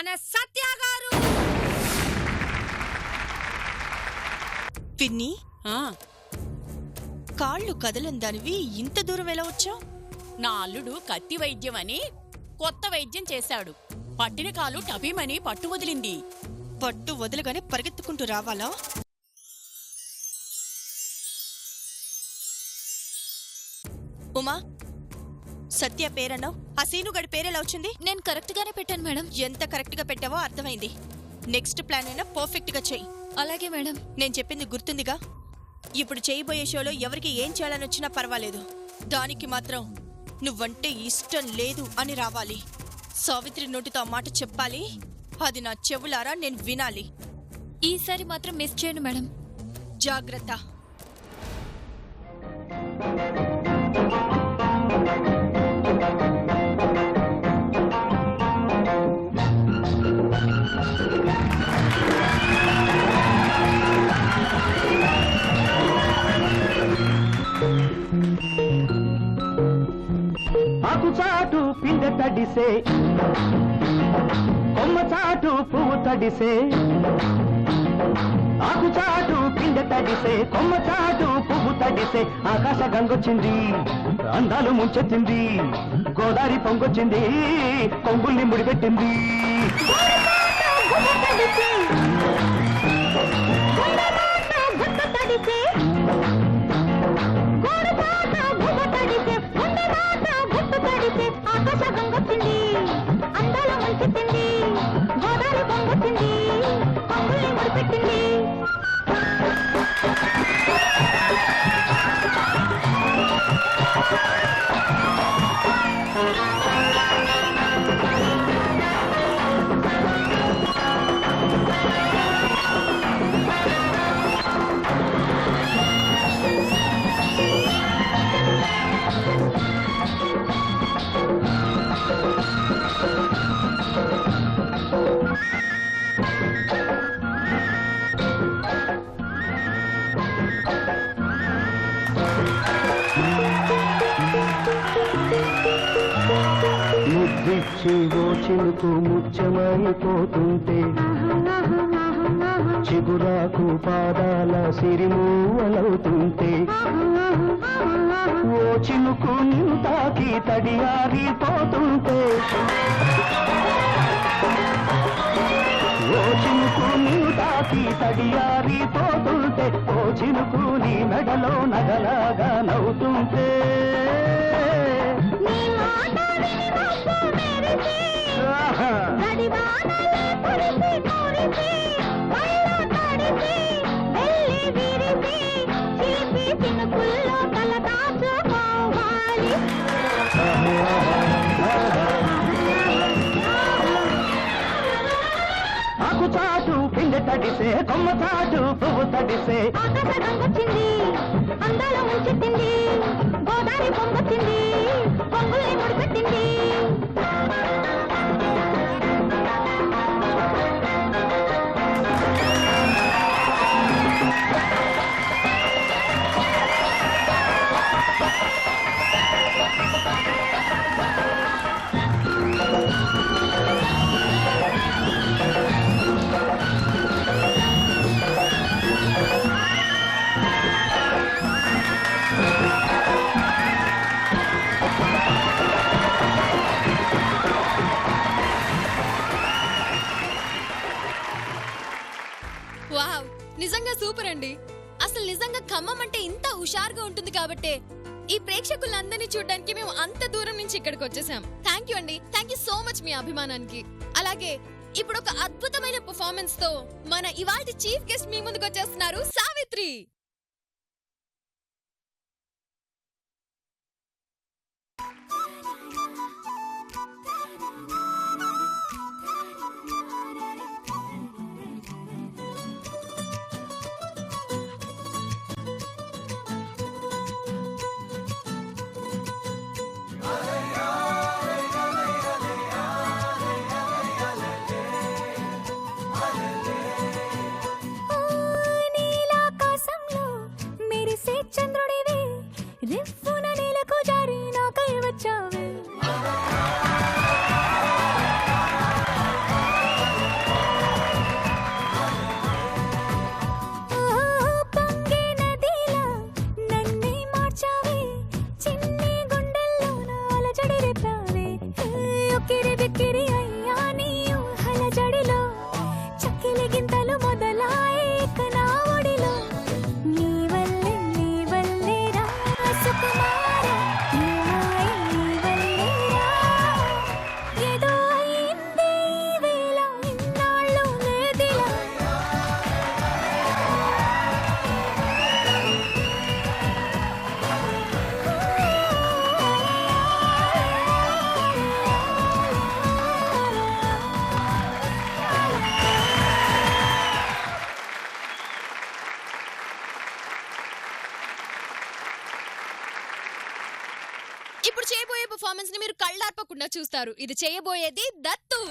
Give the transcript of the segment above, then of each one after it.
మన సత్య గారు. పిన్ని, కాళ్ళు కదలందానివి ఇంత దూరం ఎలా వచ్చావు? నా అల్లుడు కత్తి వైద్యం అని కొత్త వైద్యం చేశాడు. పట్టిన కాలు టపీమని పట్టు వదిలింది. పట్టు వదలగానే పరిగెత్తుకుంటూ రావాలా? ఉమా, సత్య పేరన్నావు, ఆ సీనుగడి పేరెలా వచ్చింది? నేను కరెక్ట్ గానే పెట్టాను మేడం. ఎంత కరెక్ట్ గా పెట్టావో అర్థమైంది. నెక్స్ట్ ప్లాన్ అయినా పర్ఫెక్ట్ గా చెయ్యి. అలాగే మేడం. నేను చెప్పింది గుర్తుందిగా? ఇప్పుడు చేయబోయే షోలో ఎవరికి ఏం చేయాలని వచ్చినా పర్వాలేదు, దానికి మాత్రం నువ్వంటే ఇష్టం లేదు అని రావాలి. సావిత్రి నోటితో ఆ మాట చెప్పాలి. అది నా చెవులారా నేను వినాలి. ఈసారి మాత్రం మిస్ చేయను మేడం. జాగ్రత్త. ఆకు చాటు పిందె తడిసే, కొమ్మ చాటు పువ్వు తడిసే. ఆకు చాటు పిందె తడిసే, కొమ్మ చాటు పువ్వు తడిసే. ఆకాశ గంగొచ్చింది, అందాలు ముంచెత్తింది. గోదావరి పొంగొచ్చింది, కొంగుల్ని ముడిపెట్టింది. ఆకాశ గంగొచ్చింది, అందాల ముంచెత్తింది. గోదావరి పొంగొచ్చింది, కొంగుల్ని ముడిపెట్టింది. ముద్దిచ్చి ఓ చిలుకు ముత్యమైపోతుంటే, చిగురాకు పాదాల సిరిమూవలవుతుంటే. ఓ చిలుకు తాకి తడియారిపోతుంటే, ఓ చిలుకు తాకి తడియారిపోతుంటే. ఓ చిలుకు నీ మెడలో నగలాగా నవ్వుతుంటే. ఆకు చాటు పిందె తడిసే, కొమ్మ చాటు పువ్వు తడిసే. ఆకాశ గంగొచ్చింది, అందాల ముంచెత్తింది. గోదావరి పొంగొచ్చింది, కొంగుల్ని ముడిపెట్టింది. వావ్, నిజంగా సూపర్ అండి. అసలు నిజంగా ఖమ్మం అంటే ఇంత హుషారుగా ఉంటుంది కాబట్టే ఈ ప్రేక్షకులందరినీ చూడడానికి మేము అంత దూరం నుంచి ఇక్కడికి వచ్చేసాం. థ్యాంక్ యూ అండి, థ్యాంక్ యూ సో మచ్ మీ అభిమానానికి. అలాగే ఇప్పుడు ఒక అద్భుతమైన పర్ఫార్మెన్స్ తో మన ఇవాల్టి చీఫ్ గెస్ట్ మీ ముందుకు వచ్చేస్తున్నారు సావిత్రి. ఇప్పుడు చేయబోయే పర్ఫార్మెన్స్ ని మీరు కళ్ళార్పకుండా చూస్తారు. ఇది చేయబోయేది Dattu.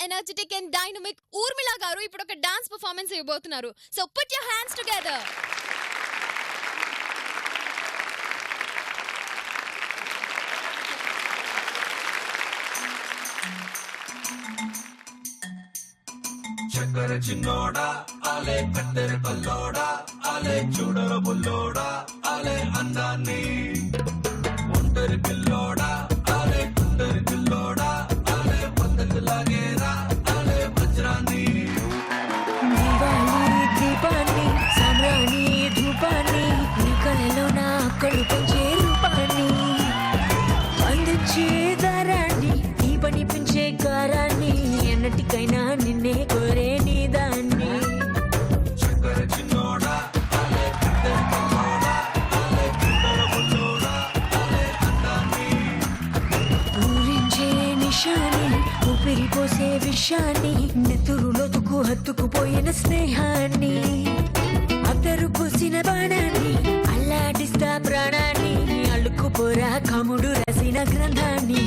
Energetic and dynamic Urmila గారు ఇప్పుడు ఒక డాన్స్ పర్ఫార్మెన్స్ ఇవ్వబోతున్నారు. So put your hands together. చక్కర చిన్నోడా ఆలే కత్తెర కల్లోడా ఆలే చూడర బుల్లోడా ఆలే అందాన్ని ఒంటరి పిల్లోడా ఆలే కుందరి పిల్లోడా ఆలే పద్ధతి లాగేరా ఆలే వజ్రాన్ని దివాళీ దీపాన్ని సామ్రాణి ధూపాన్ని నీ కళలో నా అక్కడు పెంచే రూపాన్ని అందించే దారాన్ని నీ పనిపించే గారాన్ని ఎన్నటికైనా నిన్నే కోరే నీ దాన్ని చక్కర చిన్నోడా ఆలే కత్తెర కల్లోడా ఆలే చూడర బుల్లోడా ఆలే అందాన్ని ఊరించే నిషాని ఊపిరి పోసే విషాన్ని నెత్తురులోతుకు హత్తుకుపోయిన స్నేహాన్ని అద్దరు పూసిన బాణాన్ని అల్లాడిస్తా ప్రాణాన్ని అల్లుకుపోరా కముడు రసిన గ్రంథాన్ని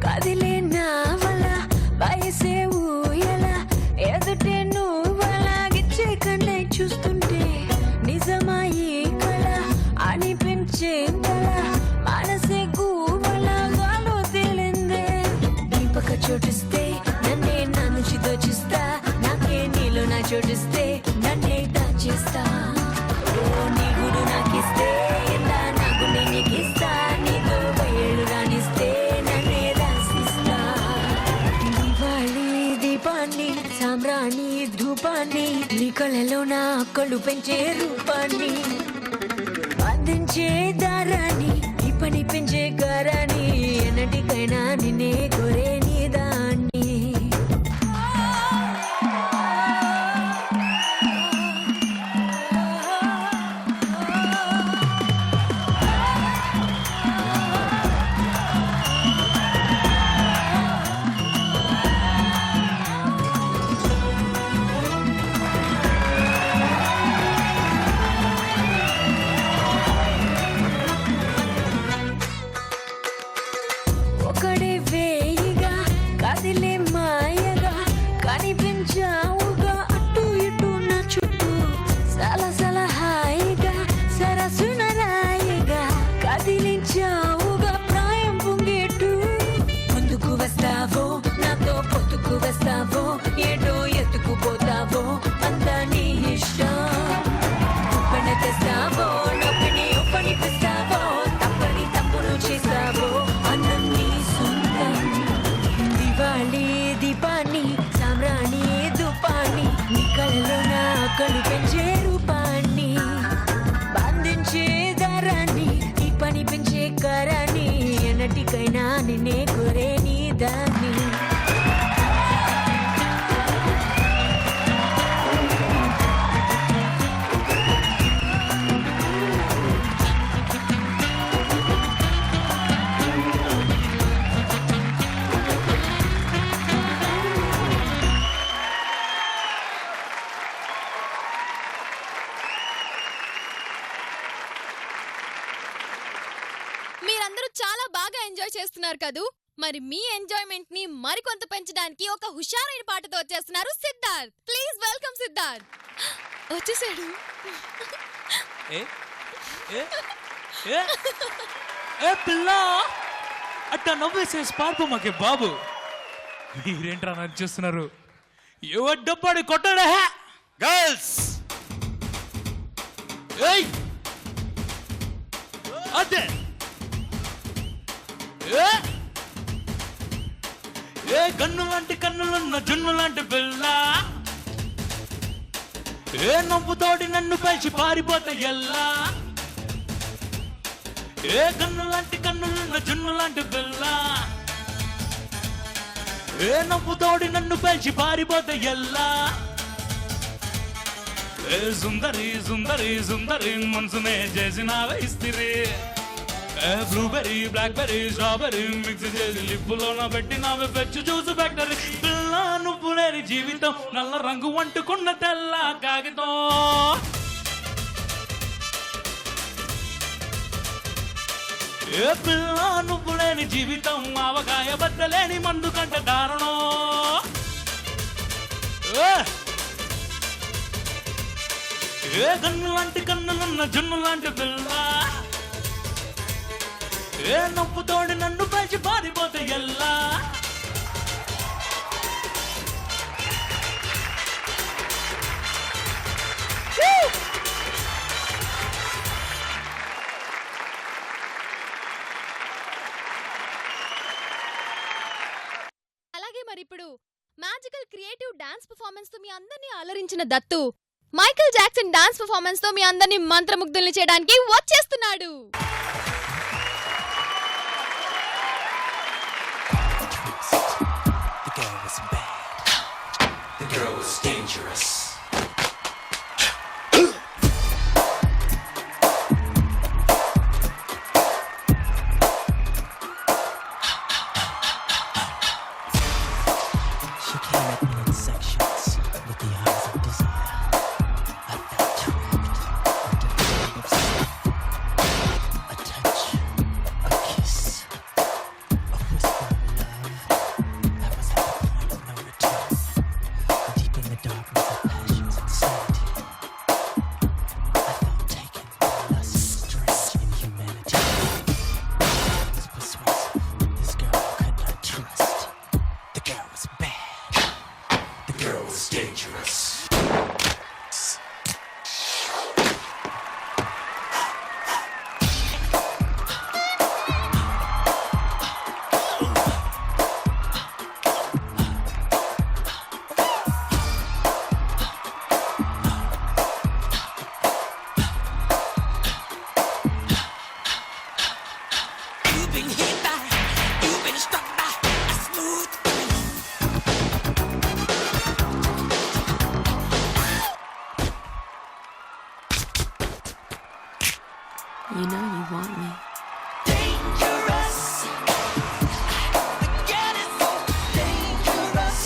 కదిలే నావల వయసే ఊయల ఎదుటే నువ్వలాగిచ్చే కన్నై చూస్తుంటే నిజమాయి కళ అనిపించే కళ మనసే గూవలాగాలో తేలిందే దీపక చోటిస్తే నన్నే నా నుంచి దోచిస్తా నాకే నీలో నా చోటిస్తే నన్నే దాచేస్తా ఓ నీ గుడు నాకిస్తే ఎందా నాకు నీకిస్తా నీతో బయలు రాణిస్తే నన్నే రాసిస్తా దివాళీ దీపాన్ని సామ్రాణి ధూపాన్ని నీ కళలో నా కళ్ళు పెంచే రూపాన్ని అందించే దారాన్ని ఈ పని పెంచే గారాన్ని ఎన్నటికైనా నిన్నే కోరే నీ దాన్ని ఒకడే వేయిగా కదిలే మాయగా కనిపించావుగా అటు ఇటు నా చుట్టూ సలసల హాయిగా సరసున రాయిగా కదిలించావుగా ప్రాయం పొంగేటు ముందుకు వస్తావో నాతో పొత్తుకు వస్తావో ఏటో ఎత్తుకుపోతావో అంతా నీ ఇష్టం ఉప్పన తెస్తావో నొప్పిని ఉప్పనిపిస్తావో తప్పని తప్పును చేస్తావో అన్నం నీ సొంతం దివాళీ దీపాన్ని సామ్రాణి ధూపాన్ని నీ కళలో నా కళ్ళు పెంచే రూపాన్ని బంధించే దారాన్ని ఈ పని పెంచే కారాన్ని ఎన్నటికైనా నిన్నే కోరే నీ దాన్ని మీరందరూ చాలా బాగా ఎంజాయ్ చేస్తున్నారు కదూ. మరి మీ ఎంజాయ్మెంట్ ని మరికొంత పెంచడానికి ఒక హుషారైన పాటతో వచ్చేస్తున్నారు సిద్ధార్థ్. Please welcome Siddharth. వచ్చేసాడు. పిల్ల అట్ట నవ్వేసేసి పారిపోమాకే బాబు. మీరేంట్రా నచ్చేస్తున్నారు? ఎవడ్డబ్బాడి కొట్టాడా గర్ల్స్? అదే ఏ గన్ను లాంటి కన్నులున్న జున్ను లాంటి పిల్ల, ఏ నవ్వుతోటి నన్ను పెంచి పారిపోతే ఎల్లా, ఏ గన్ను లాంటి కన్నులున్న జున్ను లాంటి పిల్ల, ఏ నవ్వుతోడి నన్ను పెంచి పారిపోతే ఎల్లా ఏ సుందరి సుందరి సుందరి మనసునే చేసినావే ఇస్తిరి బ్లూబెర్రీ బ్లాక్బెర్రీ స్ట్రాబెర్రీ మిక్స్ చేసి లిప్పులోన పెట్టినావే పెచ్చు జ్యూస్ ఫ్యాక్టరీ పిల్ల నువ్వు లేని జీవితం నల్ల రంగు అంటుకున్న తెల్ల కాగితం ఏ పిల్ల నువ్వు లేని జీవితం ఆవకాయ బద్దలేని మందు కంటే దారుణం ఏ కన్ను లాంటి కన్నులున్న జున్ను లాంటి పిల్ల ఏ నవ్వుతోడి నన్ను పెంచి పారిపోతే ఎల్లా అలాగే మరి ఇప్పుడు మ్యాజికల్ క్రియేటివ్ డాన్స్ పర్ఫార్మెన్స్ తో మీ అందరినీ అలరించిన Dattu Michael Jackson dance performance తో మీ అందరినీ మంత్రముగ్ధుల్ని చేయడానికి వచ్చేస్తున్నాడు. The girl was dangerous. She came at me in sections with the eyes of desire. I felt trapped under the web of sleep. A touch, a kiss, a whisper of love that was at the point of no return. Deep in the darkness of passion's insanity, I felt taken by lust, strange inhumanity. I was persuasive. This girl I could not trust. The girl was bad. The girl was dangerous. You've been hit by, you've been struck by a smooth criminal. You know you want me. Dangerous. The girl is so dangerous.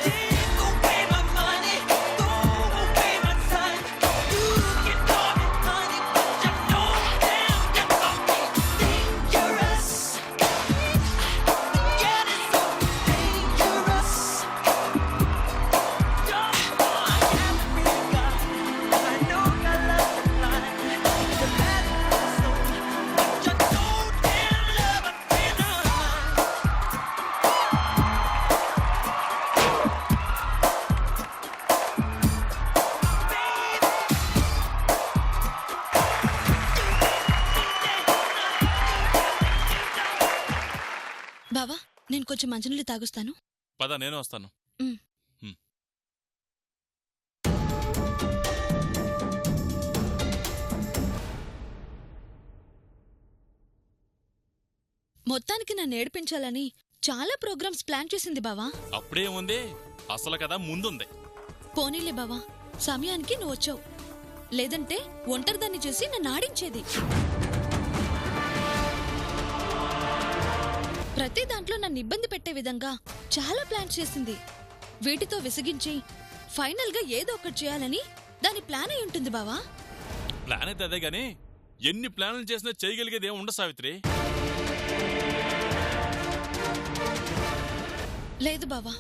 Take away my money, throw away my time. You can call me honey, but you know damn you call me dangerous. The girl is so dangerous. I can't really got. I know I love the line. The matter is so, but you know damn love I cannot. బావా నేను కొంచెం మంచినీళ్ళు తాగుస్తాను. పద నేను వస్తాను. మొత్తానికి నన్ను ఏడిపించాలని చాలా ప్రోగ్రామ్స్ ప్లాన్ చేసింది బావా. అప్పుడే ఉంది అసలు కదా ముందుంది. పోనీలే బావా, సమయానికి నువ్వు వచ్చావు. లేదంటే ఒంటరిదాన్ని చేసి నన్ను ఆడించేది. ప్రతి దాంట్లో నన్ను ఇబ్బంది పెట్టే విధంగా చాలా ప్లాన్స్ చేసింది. వీటితో విసిగించి ఫైనల్ గా ఏదో ఒకటి చేయాలని దాని ప్లాన్ అయి ఉంటుంది బావా. ప్లాన్ అయితే అదే గాని ఎన్ని ప్లాన్లు చేసినా చేయగలిగేది ఏం ఉండ సావిత్రి. లేదు బావా,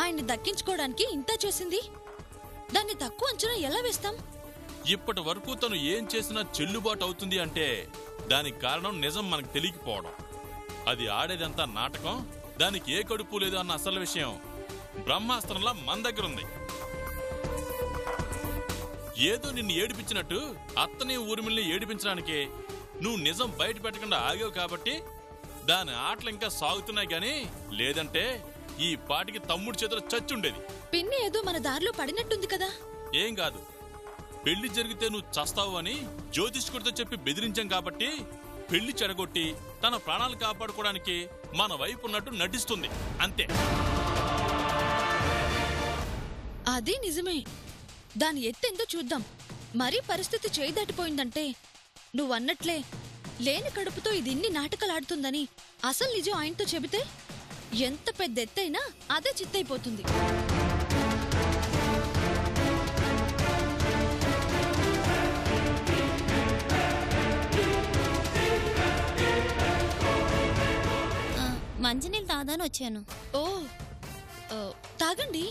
ఆయన్ని దక్కించుకోవడానికి ఇంత చేసింది. దాన్ని తక్కువ అంచనా ఎలా వేస్తాం? ఇప్పటి వరకు తను ఏం చేసినా చెల్లుబాటు అవుతుంది అంటే దానికి కారణం నిజం మనకు తెలియకపోవడం. అది ఆడేదంతా నాటకం, దానికి ఏ కడుపు లేదు అన్న అసలు విషయం బ్రహ్మాస్త్రంలా మన దగ్గరుంది. ఏదో నిన్ను ఏడిపించినట్టు అత్తని ఊర్మిల్ని ఏడిపించడానికి నువ్వు నిజం బయట పెట్టకుండా ఆగావు కాబట్టి దాని ఆటలు ఇంకా సాగుతున్నాయి గాని లేదంటే ఈ పాటికి తమ్ముడి చేతిలో చచ్చుండేది. పిన్ని ఏదో మన దారిలో పడినట్టుంది కదా. ఏం కాదు, పెళ్లి జరిగితే నువ్వు చస్తావు అని జ్యోతిష్కుడితో చెప్పి బెదిరించాం కాబట్టి పెళ్లి చెడగొట్టి తన ప్రాణాలు కాపాడుకోవడానికి మన వైపు ఉన్నట్టు నటిస్తుంది అంతే. అదే నిజమే. దాని ఎత్తెందో చూద్దాం. మరీ పరిస్థితి చేయి దాటిపోయిందంటే నువ్వన్నట్లే లేని కడుపుతో ఇది ఇన్ని నాటకాలాడుతుందని అసలు నిజం ఆయనతో చెబితే ఎంత పెద్ద ఎత్తైనా అదే చిత్తైపోతుంది. మంచినీళ్ళు తాగాని వచ్చాను. ఓ తాగండి.